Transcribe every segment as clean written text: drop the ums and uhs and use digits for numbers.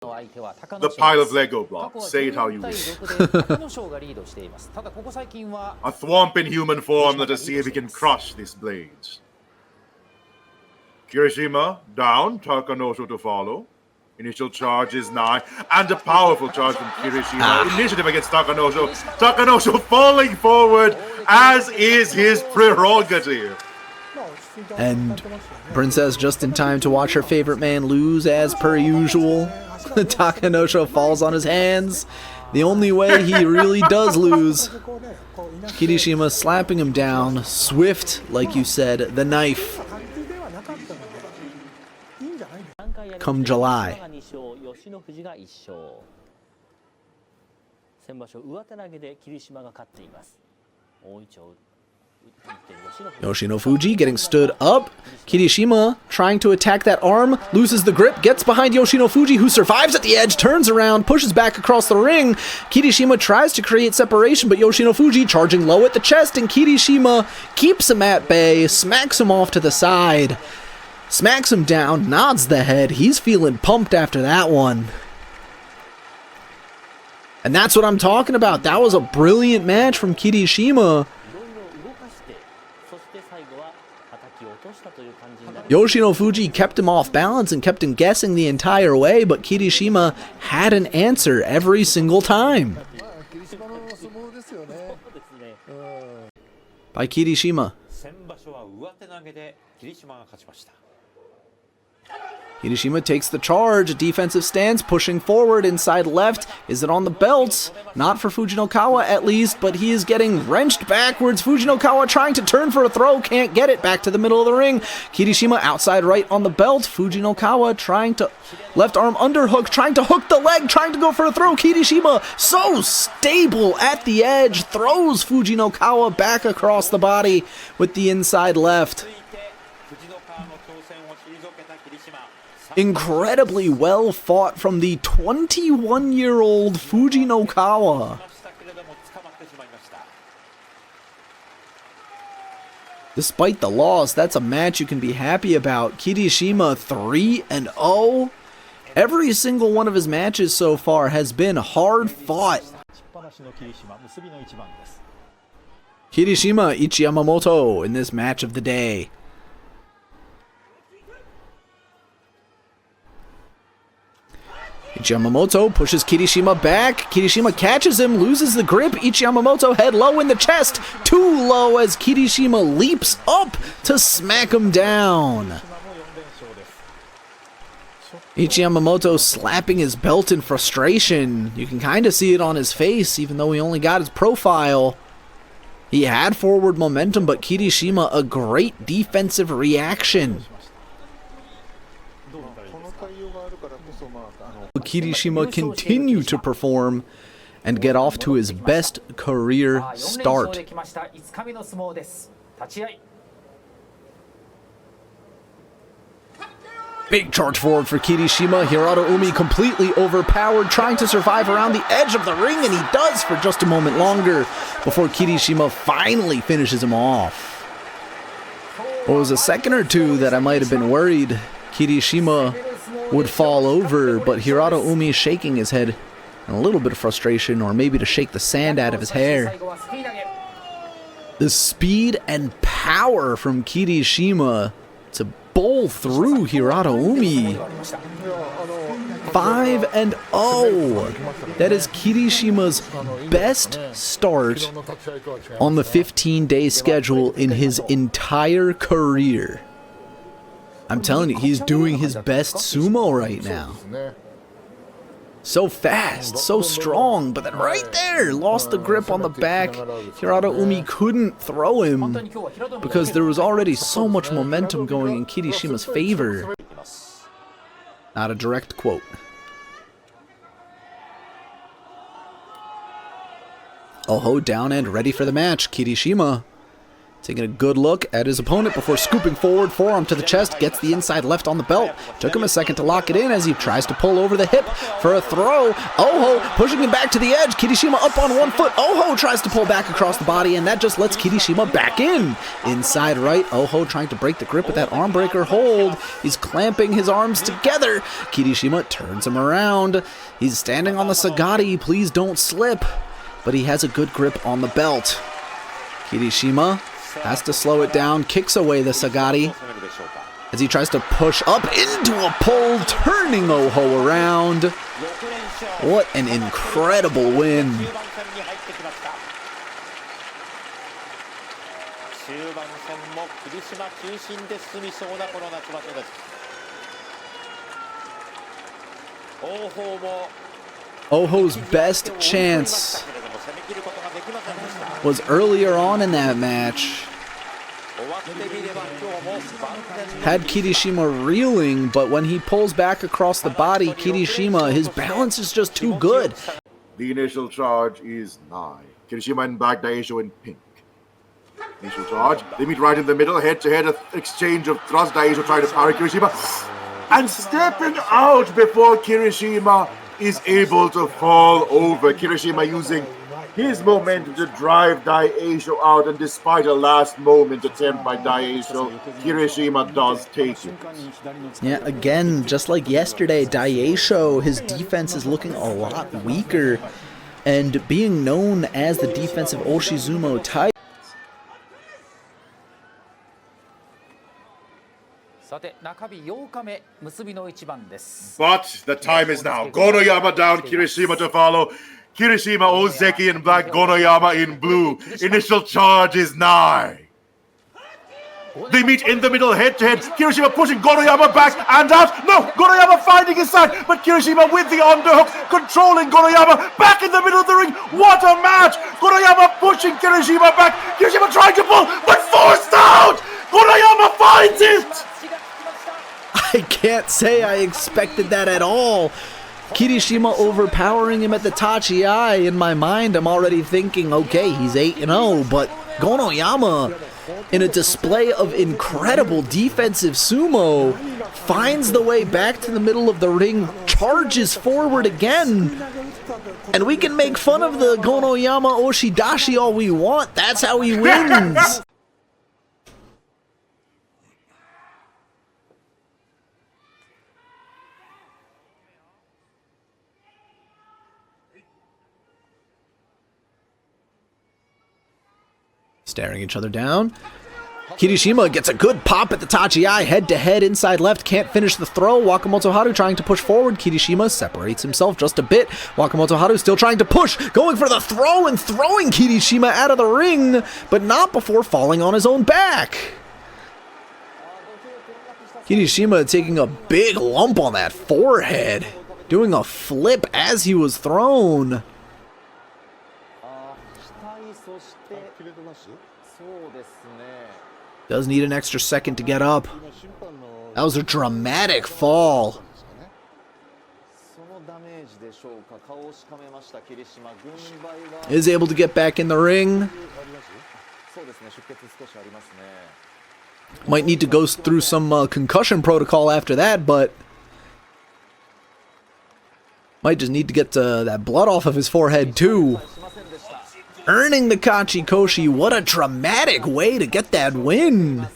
The pile of Lego blocks. Say it how you wish. A thwomp in human form. Let us see if he can crush these blades. Kirishima down. Takanosho to follow. Initial charge is nigh. And a powerful charge from Kirishima. Initiative against Takanosho. Takanosho falling forward, as is his prerogative. And Princess just in time to watch her favorite man lose as per usual. Takanosho falls on his hands. The only way he really does lose. Kirishima slapping him down. Swift, like you said, the knife. Come July. Yoshinofuji getting stood up. Kirishima trying to attack that arm, loses the grip, gets behind Yoshinofuji, who survives at the edge, turns around, pushes back across the ring. Kirishima tries to create separation, but Yoshinofuji charging low at the chest, and Kirishima keeps him at bay, smacks him off to the side, smacks him down, nods the head. He's feeling pumped after that one. And that's what I'm talking about. That was a brilliant match from Kirishima. Yoshinofuji kept him off balance and kept him guessing the entire way, but Kirishima had an answer every single time. By Kirishima. Kirishima takes the charge, defensive stance, pushing forward, inside left. Is it on the belt? Not for Fujinokawa at least, but he is getting wrenched backwards. Fujinokawa trying to turn for a throw, can't get it, back to the middle of the ring. Kirishima outside right on the belt. Fujinokawa trying to left arm underhook, trying to hook the leg, trying to go for a throw. Kirishima so stable at the edge, throws Fujinokawa back across the body with the inside left. Incredibly well fought from the 21-year-old Fujinokawa. Despite the loss, that's a match you can be happy about. Kirishima 3-0. Every single one of his matches so far has been hard fought. Kirishima Ichiyamamoto in this match of the day. Ichiyamamoto pushes Kirishima back. Kirishima catches him, loses the grip. Ichiyamamoto head low in the chest. Too low as Kirishima leaps up to smack him down. Ichiyamamoto slapping his belt in frustration. You can kind of see it on his face, even though he only got his profile. He had forward momentum, but Kirishima, a great defensive reaction. Kirishima continue to perform and get off to his best career start. Big charge forward for Kirishima. Hirata Umi completely overpowered, trying to survive around the edge of the ring, and he does for just a moment longer before Kirishima finally finishes him off. Well, it was a second or two that I might have been worried Kirishima would fall over, but Hirata Umi shaking his head in a little bit of frustration, or maybe to shake the sand out of his hair. The speed and power from Kirishima to bowl through Hirata Umi. 5-0. That is Kirishima's best start on the 15-day schedule in his entire career. I'm telling you, he's doing his best sumo right now. So fast, so strong, but then right there, lost the grip on the back. Hirata Umi couldn't throw him because there was already so much momentum going in Kirishima's favor. Not a direct quote. Oho down and ready for the match. Kirishima Taking a good look at his opponent before scooping forward, forearm to the chest, gets the inside left on the belt. Took him a second to lock it in as he tries to pull over the hip for a throw. Oho pushing him back to the edge. Kirishima up on one foot. Oho tries to pull back across the body, and that just lets Kirishima back in. Inside right, Oho trying to break the grip with that arm breaker hold. He's clamping his arms together. Kirishima turns him around. He's standing on the Sagari. Please don't slip. But he has a good grip on the belt. Kirishima has to slow it down, kicks away the Sagari as he tries to push up into a pull, turning Oho around. What an incredible win. Oho's best chance was earlier on in that match. Had Kirishima reeling, but when he pulls back across the body, Kirishima, his balance is just too good. The initial charge is 9. Kirishima in black, Daisho in pink. Initial charge. They meet right in the middle, head-to-head exchange of thrust. Daisho trying to parry Kirishima. And stepping out before Kirishima is able to fall over. Kirishima using his momentum to drive Daisho out, and despite a last-moment attempt by Daisho, Kirishima does take it. Yeah, again, just like yesterday, Daisho, his defense is looking a lot weaker, and being known as the defensive Oshizumo type. But the time is now. Gonoyama down, Kirishima to follow. Kirishima, Ozeki in black, Gonoyama in blue. Initial charge is 9. They meet in the middle, head-to-head. Kirishima pushing Gonoyama back and out. No, Gonoyama finding his side, but Kirishima with the underhook, controlling Gonoyama back in the middle of the ring. What a match! Gonoyama pushing Kirishima back. Kirishima trying to pull, but forced out! Gonoyama finds it! I can't say I expected that at all. Kirishima overpowering him at the Tachi-ai. In my mind, I'm already thinking, okay, he's 8-0, but Gonoyama, in a display of incredible defensive sumo, finds the way back to the middle of the ring, charges forward again, and we can make fun of the Gonoyama Oshidashi all we want. That's how he wins. Staring each other down. Kirishima gets a good pop at the Tachi-ai, head-to-head, inside left, can't finish the throw. Wakamoto Haru trying to push forward. Kirishima separates himself just a bit. Wakamoto Haru still trying to push, going for the throw and throwing Kirishima out of the ring, but not before falling on his own back. Kirishima taking a big lump on that forehead, doing a flip as he was thrown. Does need an extra second to get up. That was a dramatic fall. Is able to get back in the ring. Might need to go through some concussion protocol after that, but might just need to get that blood off of his forehead too. Earning the Kachikoshi. What a dramatic way to get that win.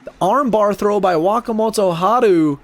The armbar throw by Wakamoto Haru.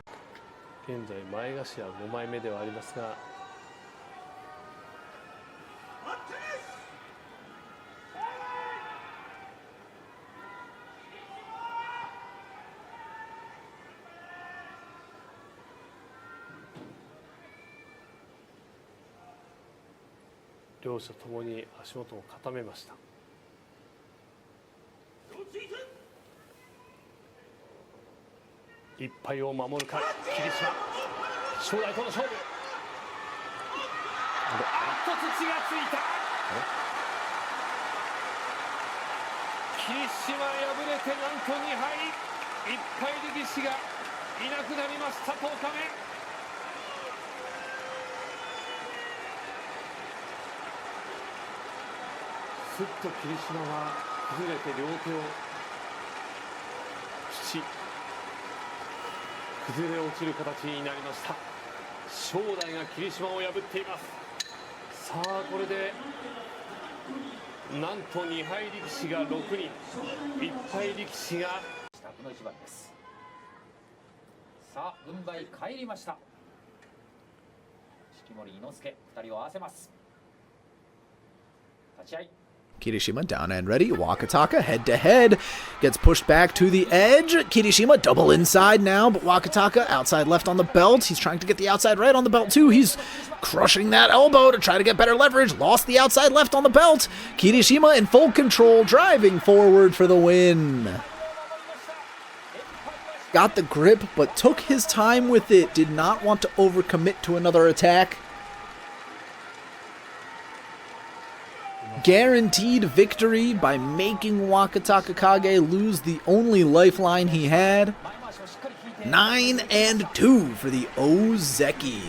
崩れ落ちる形になりました。正代が霧島を破っています。さあこれでなんと2敗力士が6人、1敗力士がこの一番です。さあ軍配返りました。式守伊之助2人を合わせます。立ち合い。 Kirishima down and ready. Wakataka head to head. Gets pushed back to the edge. Kirishima double inside now, but Wakataka outside left on the belt. He's trying to get the outside right on the belt too. He's crushing that elbow to try to get better leverage. Lost the outside left on the belt. Kirishima in full control, driving forward for the win. Got the grip, but took his time with it. Did not want to overcommit to another attack. Guaranteed victory by making Wakataka Kage lose the only lifeline he had. 9-2 for the Ozeki.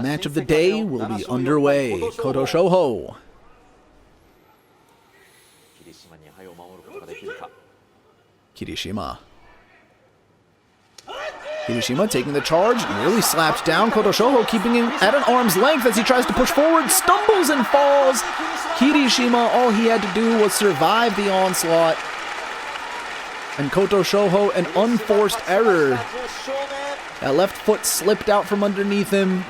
Match of the day will be underway. Koto Shoho. Kirishima. Kirishima taking the charge, nearly slaps down Koto Shoho, keeping him at an arm's length as he tries to push forward, stumbles and falls. Kirishima, all he had to do was survive the onslaught. And Koto Shoho, an unforced error. That left foot slipped out from underneath him.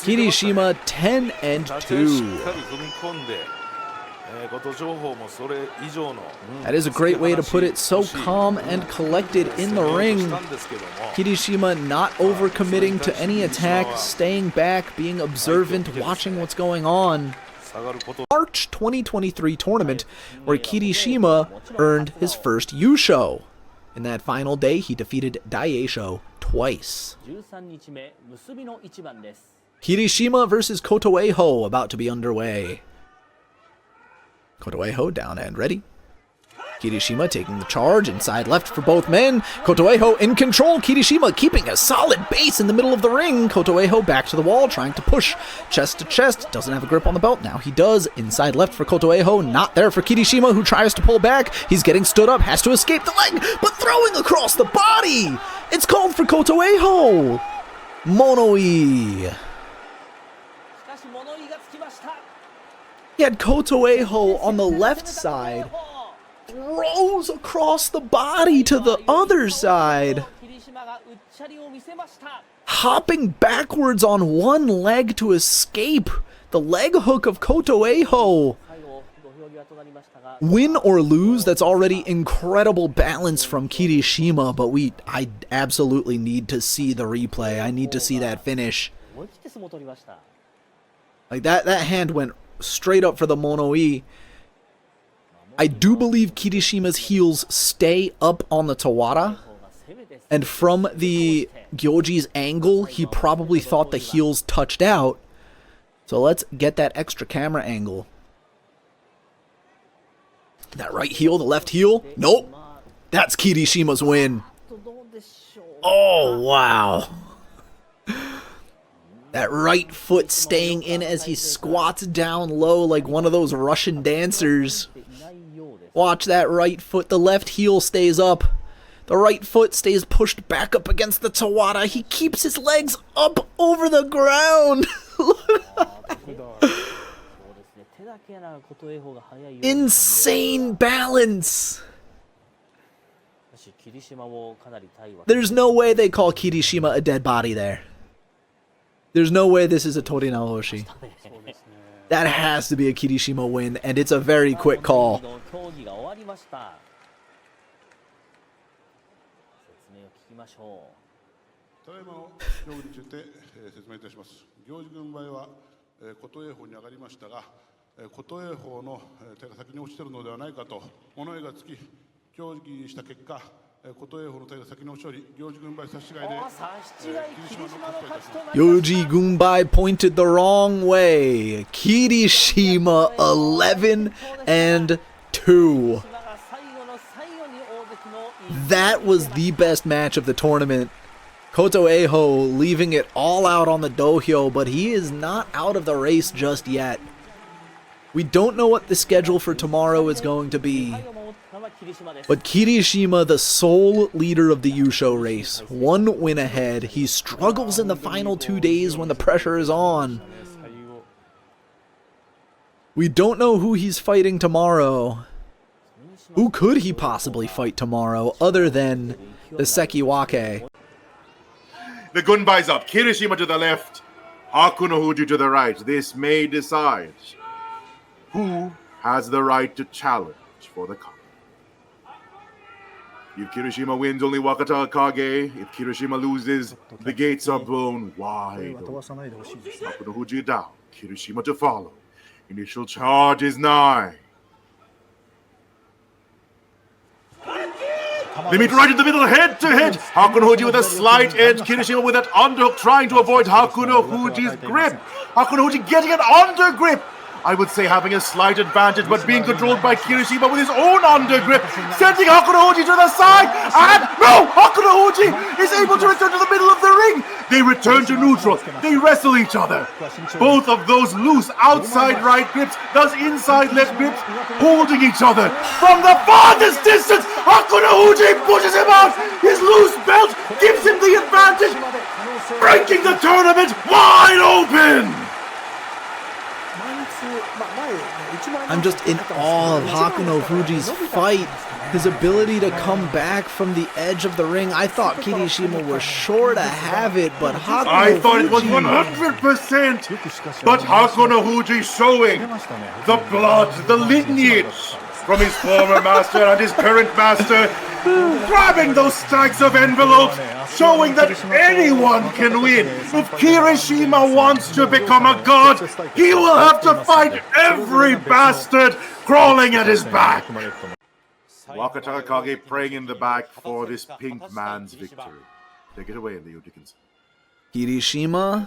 Kirishima 10-2. That is a great way to put it, so calm and collected in the ring. Kirishima not overcommitting to any attack, staying back, being observant, watching what's going on. March 2023 tournament where Kirishima earned his first yusho. In that final day, he defeated Daieisho twice. Kirishima versus Kotoeho about to be underway. Kotoeho down and ready. Kirishima taking the charge, inside left for both men. Kotoeho in control. Kirishima keeping a solid base in the middle of the ring. Kotoeho back to the wall, trying to push chest to chest. Doesn't have a grip on the belt. Now he does. Inside left for Kotoeho. Not there for Kirishima, who tries to pull back. He's getting stood up, has to escape the leg, but throwing across the body. It's called for Kotoeho. Monoi. He had Kotoeho on the left side, throws across the body to the other side, hopping backwards on one leg to escape the leg hook of Kotoeho. Win or lose, that's already incredible balance from Kirishima, but I absolutely need to see the replay. I need to see that finish. Like that hand went straight up for the Monoi. I do believe Kirishima's heels stay up on the Tawara, and from the Gyoji's angle, he probably thought the heels touched out. So let's get that extra camera angle. That right heel, the left heel? Nope. That's Kirishima's win. Oh, wow. That right foot staying in as he squats down low like one of those Russian dancers. Watch that right foot. The left heel stays up. The right foot stays pushed back up against the Tawara. He keeps his legs up over the ground. Insane balance. There's no way they call Kirishima a dead body there. There's no way this is a Tori Naoshi. That has to be a Kirishima win, and it's a very quick call. Yoji Gunbai pointed the wrong way. Kirishima 11-2. That was the best match of the tournament. Kotoeho leaving it all out on the dohyo, but he is not out of the race just yet. We don't know what the schedule for tomorrow is going to be, but Kirishima, the sole leader of the yusho race, 1 win ahead. He struggles in the final 2 days when the pressure is on. We don't know who he's fighting tomorrow. Who could he possibly fight tomorrow other than the Sekiwake? The gunbai's up. Kirishima to the left. Hakunohuji to the right. This may decide who has the right to challenge for the cup. If Kirishima wins, only Wakata Kage. If Kirishima loses, the gates are blown wide. Hakunohuji down. Kirishima to follow. Initial charge is nigh. They meet right in the middle, head to head. Hakunohuji with a slight edge. Kirishima with that underhook, trying to avoid Hakunohuji's grip. Hakunohuji getting an under grip. I would say having a slight advantage, but being controlled by Kirishima with his own under grip, sending Hakunohuji to the side. And no! Hakunohuji is able to return to the middle of the ring. They return to neutral. They wrestle each other. Both of those loose outside right grips, those inside left grips, holding each other. From the farthest distance, Hakunohuji pushes him out. His loose belt gives him the advantage, breaking the tournament wide open. I'm just in awe of Hakunohuji's fight. His ability to come back from the edge of the ring. I thought Kirishima was sure to have it, but Hakunohuji... I thought it was 100%. But Hakunohuji showing the blood, the lineage from his former master and his current master, grabbing those stacks of envelopes, showing that anyone can win. If Kirishima wants to become a god, he will have to fight every bastard crawling at his back. Wakata Kage praying in the back for this pink man's victory. Take it away, LeoDickinson. Kirishima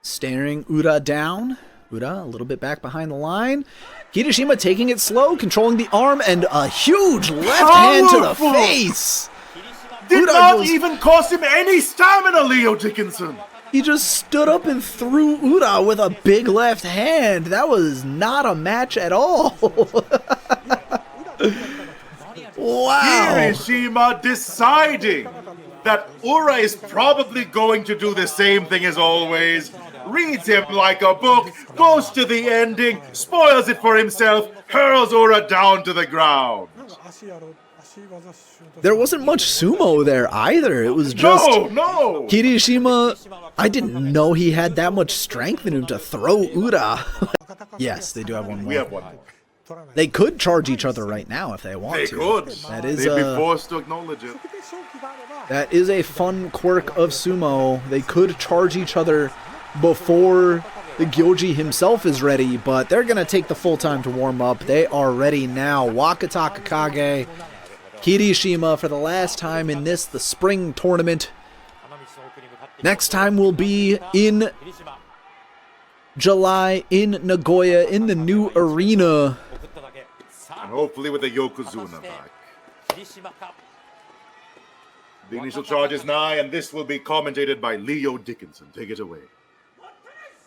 staring Ura down. Ura a little bit back behind the line. Kirishima taking it slow, controlling the arm, and a huge left hand to the face. Did not even cost him any stamina, LeoDickinson. He just stood up and threw Ura with a big left hand. That was not a match at all. Wow. Kirishima deciding that Ura is probably going to do the same thing as always. Reads him like a book, goes to the ending, spoils it for himself, hurls Ura down to the ground. There wasn't much sumo there either. It was just no. Kirishima. I didn't know he had that much strength in him to throw Ura. Yes, they do have one more. We have one more. They could charge each other right now if they want to. They could. That is They'd be forced to acknowledge it. That is a fun quirk of sumo. They could charge each other before the Gyoji himself is ready, but they're going to take the full time to warm up. They are ready now. Wakata Kage, Kirishima for the last time in the spring tournament. Next time will be in July in Nagoya in the new arena. And hopefully with the Yokozuna back. The initial charge is nigh, and this will be commentated by LeoDickinson. Take it away.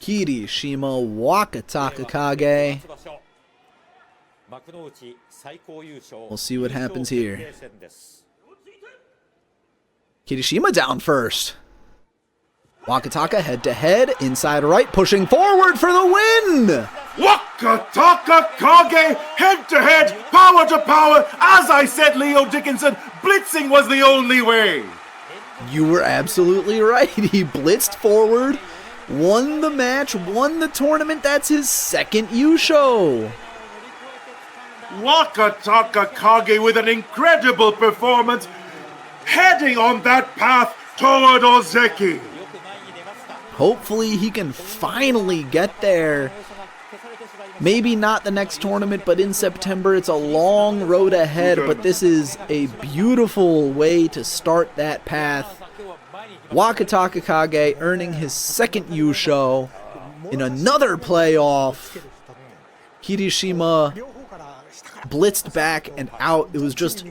Kirishima, Wakata Kage. We'll see what happens here. Kirishima down first. Wakataka head to head, inside right, pushing forward for the win! Wakataka Kage, head to head, power to power. As I said, LeoDickinson, blitzing was the only way. You were absolutely right. He blitzed forward, won the match, won the tournament. That's his second yusho. Wakataka Kage with an incredible performance, heading on that path toward Ozeki. Hopefully he can finally get there. Maybe not the next tournament, but in September. It's a long road ahead, but this is a beautiful way to start that path. Wakataka Kage earning his second yusho in another playoff. Kirishima blitzed back and out. It was just